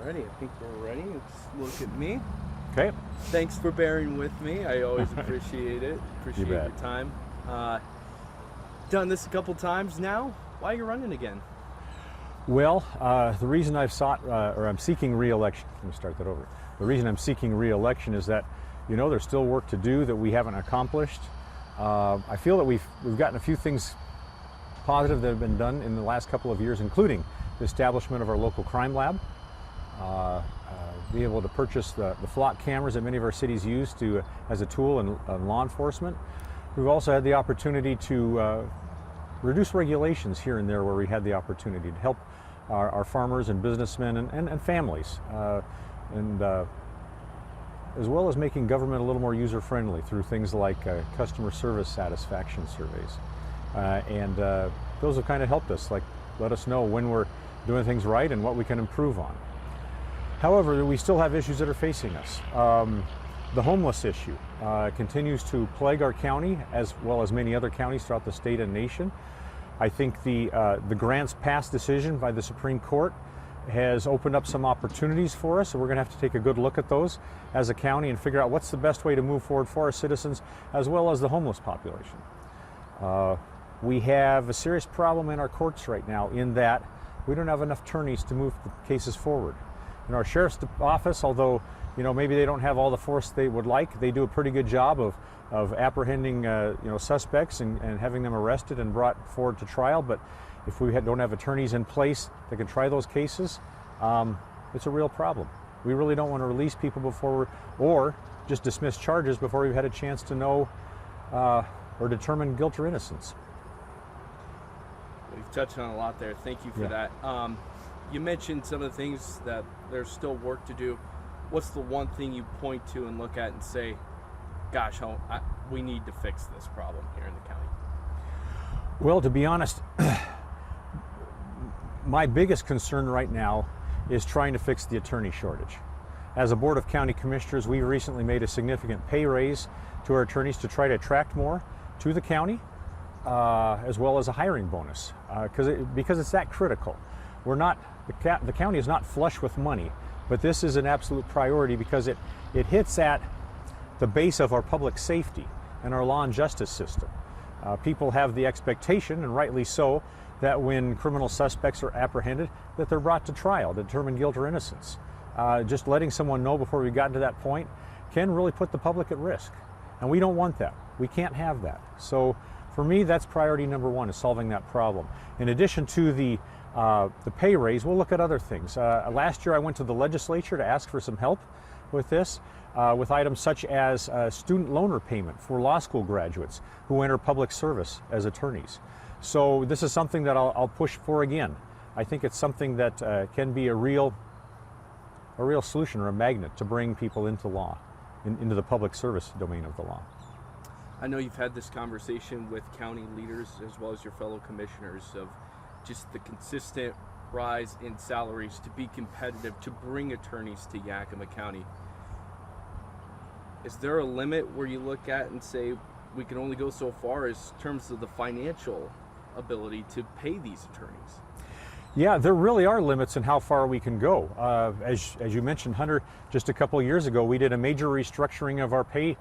Alrighty, I think we're ready. Let's look at me. Okay. Thanks for bearing with me. I always appreciate it. Appreciate your time. Done this a couple times now. Why are you running again? Well, the reason I'm seeking re-election. Let me start that over. The reason I'm seeking re-election is that, there's still work to do that we haven't accomplished. I feel that we've gotten a few things positive that have been done in the last couple of years, including the establishment of our local crime lab, being able to purchase the flock cameras that many of our cities use as a tool in law enforcement. We've also had the opportunity to reduce regulations here and there where we had the opportunity to help our farmers and businessmen and families, as well as making government a little more user-friendly through things like customer service satisfaction surveys. Those have kind of helped us, let us know when we're doing things right and what we can improve on. However, we still have issues that are facing us. The homeless issue continues to plague our county as well as many other counties throughout the state and nation. I think the grants pass decision by the Supreme Court has opened up some opportunities for us, so we're going to have to take a good look at those as a county and figure out what's the best way to move forward for our citizens as well as the homeless population. We have a serious problem in our courts right now in that we don't have enough attorneys to move the cases forward. In our sheriff's office, although maybe they don't have all the force they would like, they do a pretty good job of apprehending suspects and having them arrested and brought forward to trial. But if we don't have attorneys in place that can try those cases, it's a real problem. We really don't want to release people or just dismiss charges before we've had a chance to know or determine guilt or innocence. We've touched on a lot there. Thank you for that. You mentioned some of the things that there's still work to do. What's the one thing you point to and look at and say, gosh, we need to fix this problem here in the county? Well, to be honest, my biggest concern right now is trying to fix the attorney shortage. As a Board of County Commissioners, we recently made a significant pay raise to our attorneys to try to attract more to the county, as well as a hiring bonus, because it's that critical. The county is not flush with money, but this is an absolute priority because it hits at the base of our public safety and our law and justice system. People have the expectation, and rightly so, that when criminal suspects are apprehended, that they're brought to trial to determine guilt or innocence. Just letting someone know before we've gotten to that point can really put the public at risk, and we don't want that. We can't have that. So for me, that's priority number one, is solving that problem. In addition to the pay raise, we'll look at other things. Last year I went to the legislature to ask for some help with this, with items such as student loan repayment for law school graduates who enter public service as attorneys. So this is something that I'll push for again. I think it's something that can be a real solution or a magnet to bring people into law, into the public service domain of the law. I know you've had this conversation with county leaders as well as your fellow commissioners of just the consistent rise in salaries to be competitive, to bring attorneys to Yakima County. Is there a limit where you look at and say we can only go so far as terms of the financial ability to pay these attorneys? Yeah, there really are limits in how far we can go. As you mentioned, Hunter, just a couple of years ago, we did a major restructuring of our pay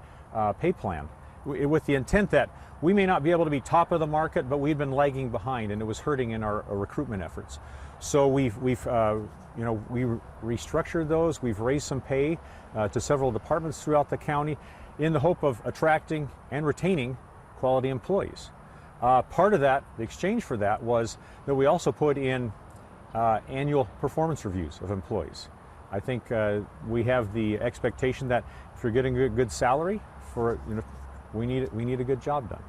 plan with the intent that we may not be able to be top of the market, but we've been lagging behind, and it was hurting in our recruitment efforts. So we restructured those. We've raised some pay to several departments throughout the county in the hope of attracting and retaining quality employees. Part of that, the exchange for that, was that we also put in annual performance reviews of employees. I think we have the expectation that if you're getting a good salary for, we need a good job done,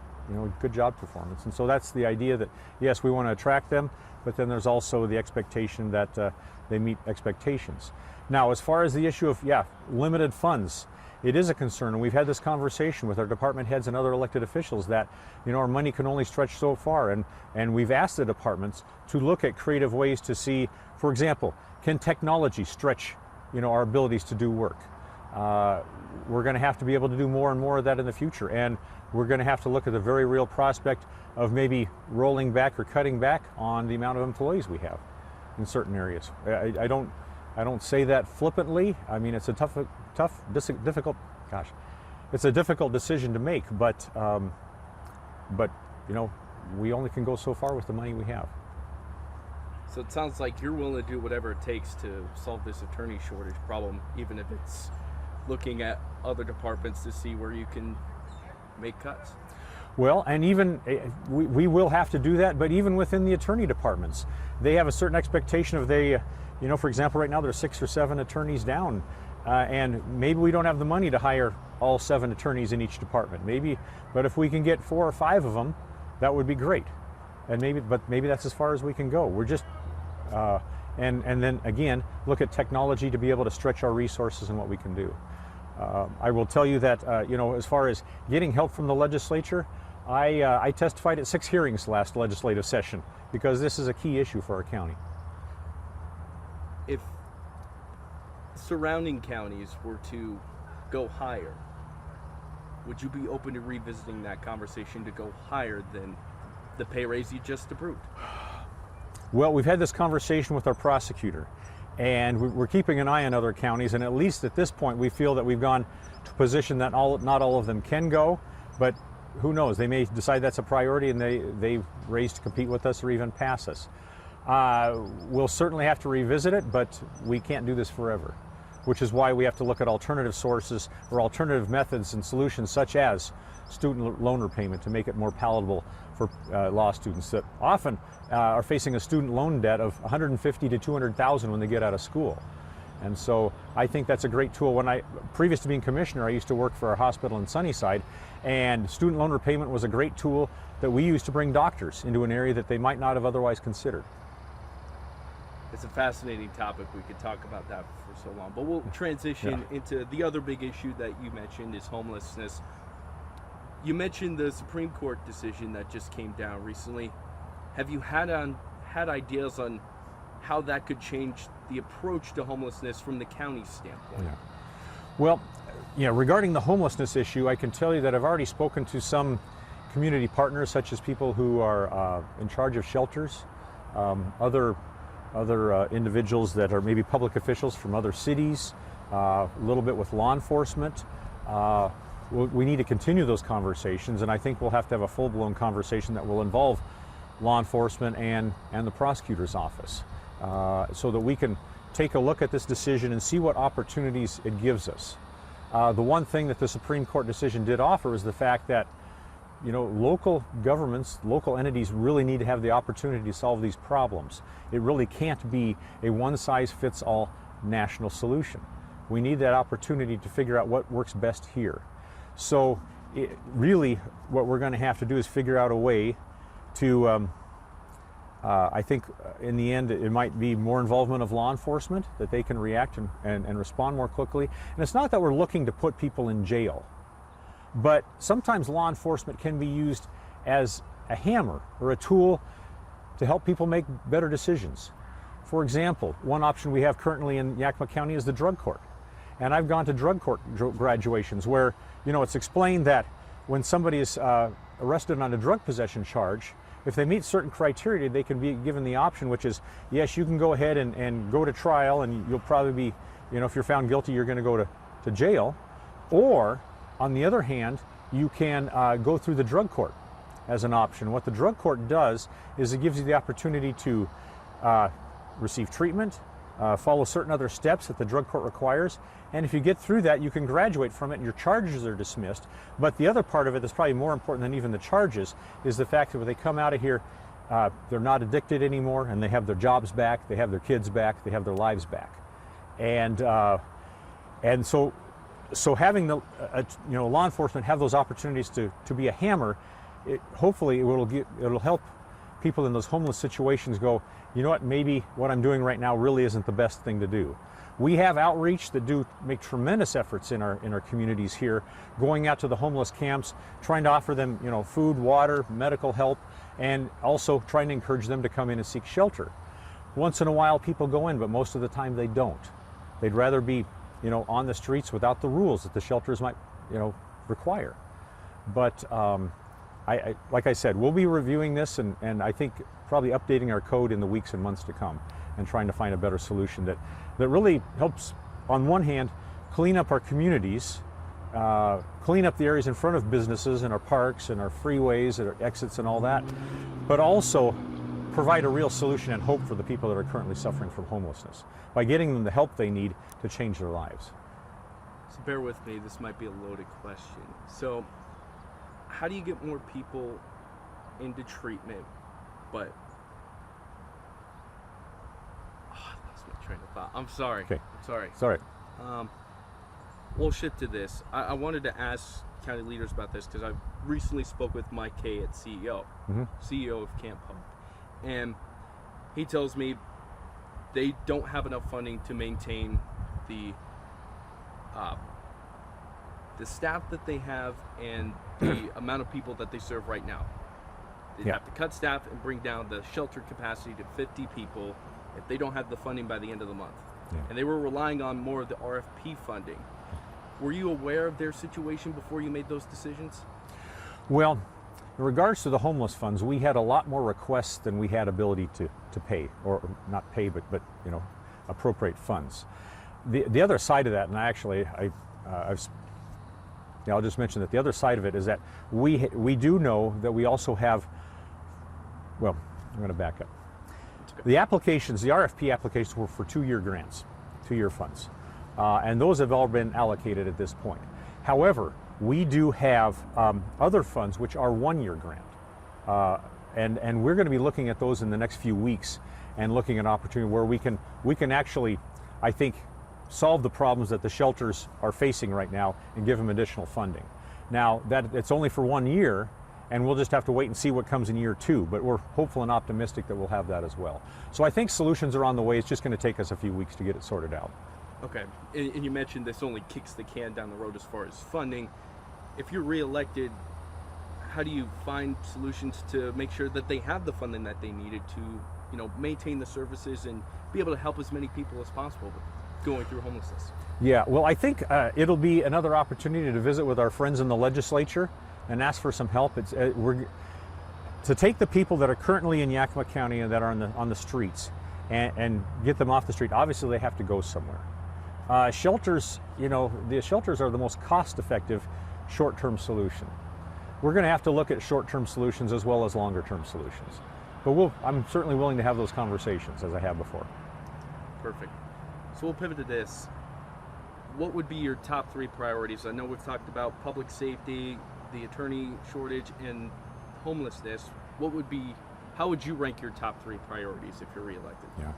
good job performance. And so that's the idea that, yes, we want to attract them, but then there's also the expectation that they meet expectations. Now, as far as the issue of, limited funds, it is a concern, and we've had this conversation with our department heads and other elected officials that, our money can only stretch so far, and we've asked the departments to look at creative ways to see, for example, can technology stretch, our abilities to do work? We're going to have to be able to do more and more of that in the future, and we're going to have to look at the very real prospect of maybe rolling back or cutting back on the amount of employees we have in certain areas. I don't I don't say that flippantly. I mean, it's a difficult, gosh, it's a difficult decision to make, but you know, we only can go so far with the money we have. So it sounds like you're willing to do whatever it takes to solve this attorney shortage problem, even if it's looking at other departments to see where you can make cuts. Well, and even we will have to do that, but even within the attorney departments, they have a certain expectation of you know, for example, right now there's 6 or 7 attorneys down, and maybe we don't have the money to hire all 7 attorneys in each department. But if we can get 4 or 5 of them, that would be great. And maybe that's as far as we can go. We're just, and then again, look at technology to be able to stretch our resources and what we can do. I will tell you that, you know, as far as getting help from the legislature, I testified at 6 hearings last legislative session because this is a key issue for our county. If surrounding counties were to go higher, would you be open to revisiting that conversation to go higher than the pay raise you just approved? Well, we've had this conversation with our prosecutor, and we're keeping an eye on other counties, and at least at this point we feel that we've gone to a position that not all of them can go, but who knows, they may decide that's a priority and they raise to compete with us or even pass us. We'll certainly have to revisit it, but we can't do this forever, which is why we have to look at alternative sources or alternative methods and solutions such as student loan repayment to make it more palatable for law students that often are facing a student loan debt of $150,000 to $200,000 when they get out of school. And so I think that's a great tool. Previous to being commissioner, I used to work for a hospital in Sunnyside, and student loan repayment was a great tool that we used to bring doctors into an area that they might not have otherwise considered. It's a fascinating topic. We could talk about that for so long, but we'll transition into the other big issue that you mentioned is homelessness. You mentioned the Supreme Court decision that just came down recently. Have you had ideas on how that could change the approach to homelessness from the county's standpoint? Yeah. Well, regarding the homelessness issue, I can tell you that I've already spoken to some community partners, such as people who are in charge of shelters, other individuals that are maybe public officials from other cities, a little bit with law enforcement. We need to continue those conversations, and I think we'll have to have a full-blown conversation that will involve law enforcement and the prosecutor's office, so that we can take a look at this decision and see what opportunities it gives us. The one thing that the Supreme Court decision did offer is the fact that, local governments, local entities really need to have the opportunity to solve these problems. It really can't be a one-size-fits-all national solution. We need that opportunity to figure out what works best here. So really what we're going to have to do is figure out a way to, I think in the end it might be more involvement of law enforcement, that they can react and respond more quickly. And it's not that we're looking to put people in jail, but sometimes law enforcement can be used as a hammer or a tool to help people make better decisions. For example, one option we have currently in Yakima County is the drug court. And I've gone to drug court graduations where, it's explained that when somebody is arrested on a drug possession charge, if they meet certain criteria, they can be given the option, which is, yes, you can go ahead and go to trial, and you'll probably be, if you're found guilty, you're going to go to jail. Or, on the other hand, you can go through the drug court as an option. What the drug court does is it gives you the opportunity to receive treatment, follow certain other steps that the drug court requires, and if you get through that, you can graduate from it and your charges are dismissed. But the other part of it that's probably more important than even the charges is the fact that when they come out of here, they're not addicted anymore, and they have their jobs back, they have their kids back, they have their lives back. And so having the law enforcement have those opportunities to be a hammer, hopefully it'll help people in those homeless situations go, you know what, maybe what I'm doing right now really isn't the best thing to do. We have outreach that do make tremendous efforts in our communities here, going out to the homeless camps, trying to offer them, food, water, medical help, and also trying to encourage them to come in and seek shelter. Once in a while people go in, but most of the time they don't. They'd rather be, on the streets without the rules that the shelters might, require. But like I said, we'll be reviewing this and I think probably updating our code in the weeks and months to come. and trying to find a better solution that really helps, on one hand, clean up our communities, clean up the areas in front of businesses and our parks and our freeways and our exits and all that, but also provide a real solution and hope for the people that are currently suffering from homelessness by getting them the help they need to change their lives. So bear with me, this might be a loaded question. So how do you get more people into treatment, but I lost my train of thought. I'm sorry. Okay. I'm sorry. It's all right. We'll shift to this. I wanted to ask county leaders about this because I recently spoke with Mike Kay at CEO of Camp Hope, and he tells me they don't have enough funding to maintain the staff that they have and the amount of people that they serve right now. They have to cut staff and bring down the shelter capacity to 50 people if they don't have the funding by the end of the month. Yeah. And they were relying on more of the RFP funding. Were you aware of their situation before you made those decisions? Well, in regards to the homeless funds, we had a lot more requests than we had ability to pay, or not pay, but appropriate funds. The other side of that, and I'll just mention that the other side of it is that we do know that we also have, well, I'm going to back up. The applications, the RFP applications were for 2-year grants, 2-year funds. And those have all been allocated at this point. However, we do have other funds which are 1-year grant. And we're going to be looking at those in the next few weeks and looking at an opportunity where we can actually, I think, solve the problems that the shelters are facing right now and give them additional funding. Now, that it's only for 1 year, and we'll just have to wait and see what comes in year 2, but we're hopeful and optimistic that we'll have that as well. So I think solutions are on the way. It's just going to take us a few weeks to get it sorted out. Okay, and you mentioned this only kicks the can down the road as far as funding. If you're reelected, how do you find solutions to make sure that they have the funding that they needed to, maintain the services and be able to help as many people as possible going through homelessness? Yeah, well, I think it'll be another opportunity to visit with our friends in the legislature and ask for some help. We're to take the people that are currently in Yakima County and that are on the streets and get them off the street. Obviously, they have to go somewhere. Shelters, the shelters are the most cost-effective short-term solution. We're going to have to look at short-term solutions as well as longer-term solutions. But I'm certainly willing to have those conversations as I have before. Perfect. So we'll pivot to this. What would be your top 3 priorities? I know we've talked about public safety, the attorney shortage, and homelessness. How would you rank your top 3 priorities if you're reelected? Yeah.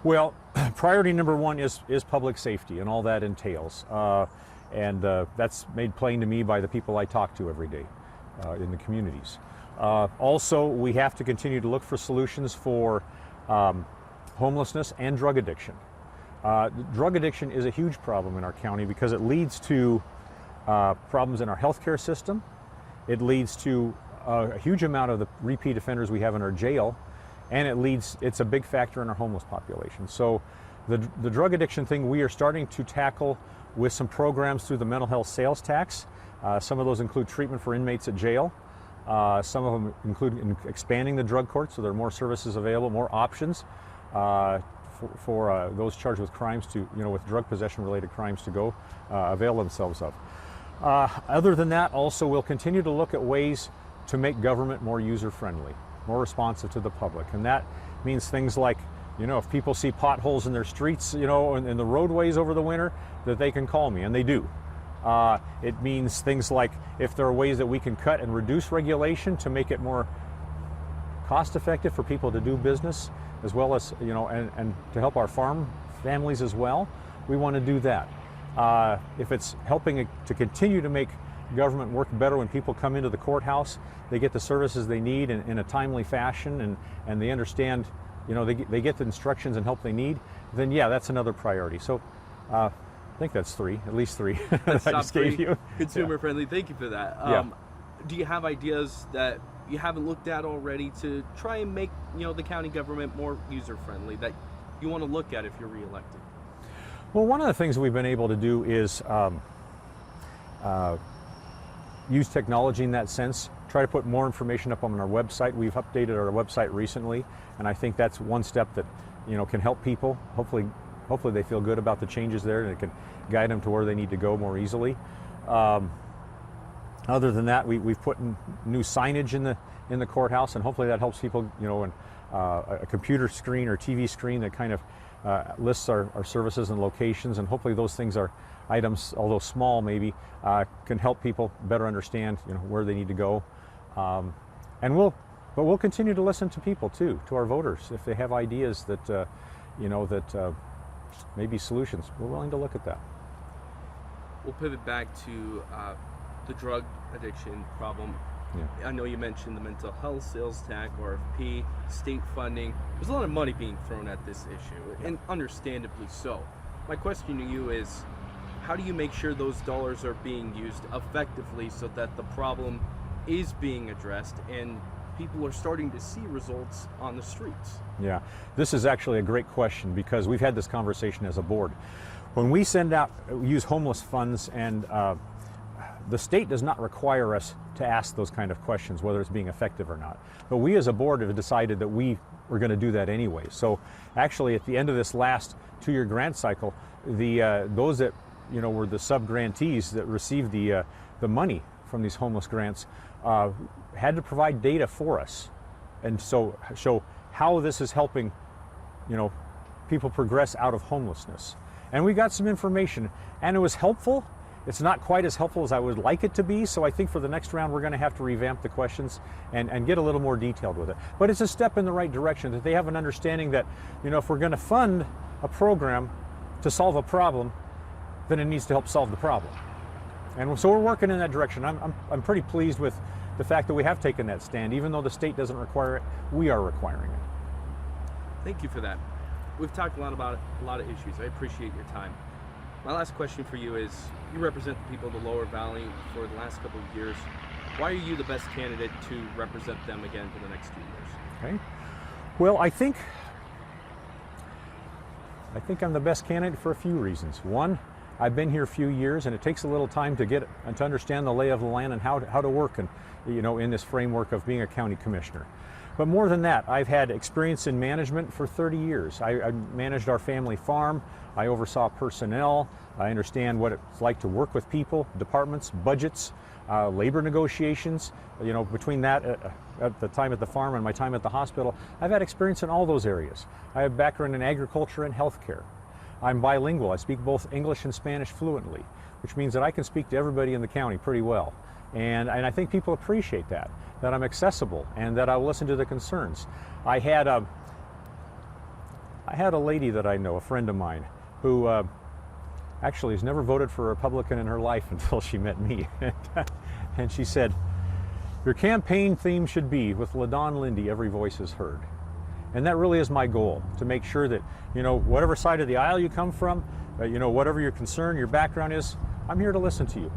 Well, priority number 1 is public safety and all that entails. And that's made plain to me by the people I talk to every day in the communities. Also, we have to continue to look for solutions for homelessness and drug addiction. Drug addiction is a huge problem in our county because it leads to problems in our healthcare system. It leads to a huge amount of the repeat offenders we have in our jail, and it's a big factor in our homeless population. So the drug addiction thing we are starting to tackle with some programs through the mental health sales tax. Some of those include treatment for inmates at jail. Some of them include expanding the drug court so there are more services available, more options for those charged with crimes with drug possession related crimes to go avail themselves of. Other than that, also we'll continue to look at ways to make government more user-friendly, more responsive to the public. And that means things like, if people see potholes in their streets, in the roadways over the winter, that they can call me, and they do. It means things like if there are ways that we can cut and reduce regulation to make it more cost-effective for people to do business, as well as, and to help our farm families as well, we want to do that. If it's helping to continue to make government work better when people come into the courthouse, they get the services they need in a timely fashion, and they understand, they get the instructions and help they need, then yeah, that's another priority. So I think that's 3, at least 3 that I just gave you. Consumer friendly, thank you for that. Do you have ideas that you haven't looked at already to try and make the county government more user friendly that you want to look at if you're reelected? Well, one of the things we've been able to do is use technology in that sense, try to put more information up on our website. We've updated our website recently, and I think that's one step that can help people. Hopefully they feel good about the changes there, and it can guide them to where they need to go more easily. Other than that, we've put in new signage in the courthouse, and hopefully that helps people, and a computer screen or TV screen that kind of lists our services and locations, and hopefully those things are items, although small maybe, can help people better understand where they need to go. But we'll continue to listen to people too, to our voters, if they have ideas that maybe solutions. We're willing to look at that. We'll pivot back to the drug addiction problem. Yeah. I know you mentioned the mental health sales tax, RFP, state funding. There's a lot of money being thrown at this issue, and understandably so. My question to you is, how do you make sure those dollars are being used effectively so that the problem is being addressed and people are starting to see results on the streets? Yeah, this is actually a great question, because we've had this conversation as a board. When we use homeless funds, and the state does not require us to ask those kind of questions, whether it's being effective or not. But we as a board have decided that we were going to do that anyway. So actually, at the end of this last 2-year grant cycle, those that were the sub-grantees that received the money from these homeless grants had to provide data for us, and so show how this is helping people progress out of homelessness. And we got some information, and it was helpful. It's not quite as helpful as I would like it to be, so I think for the next round we're going to have to revamp the questions and get a little more detailed with it. But it's a step in the right direction, that they have an understanding that if we're going to fund a program to solve a problem, then it needs to help solve the problem. And so we're working in that direction. I'm pretty pleased with the fact that we have taken that stand. Even though the state doesn't require it, we are requiring it. Thank you for that. We've talked a lot about a lot of issues. I appreciate your time. My last question for you is, you represent the people of the Lower Valley for the last couple of years. Why are you the best candidate to represent them again for the next 2 years? Okay. Well, I think I'm the best candidate for a few reasons. One, I've been here a few years, and it takes a little time to get and to understand the lay of the land and how to work in this framework of being a county commissioner. But more than that, I've had experience in management for 30 years. I managed our family farm. I oversaw personnel. I understand what it's like to work with people, departments, budgets, labor negotiations. Between that at the time at the farm and my time at the hospital, I've had experience in all those areas. I have background in agriculture and healthcare. I'm bilingual. I speak both English and Spanish fluently, which means that I can speak to everybody in the county pretty well. And I think people appreciate that I'm accessible and that I'll listen to the concerns. I had a lady that I know, a friend of mine, who actually has never voted for a Republican in her life until she met me. And she said, "Your campaign theme should be, with Ladon, Linde, every voice is heard." And that really is my goal, to make sure that, whatever side of the aisle you come from, whatever your concern, your background is, I'm here to listen to you.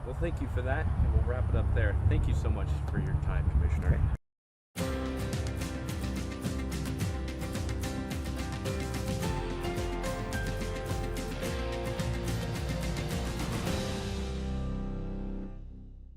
Well, thank you for that, and we'll wrap it up there. Thank you so much for your time, Commissioner. Okay.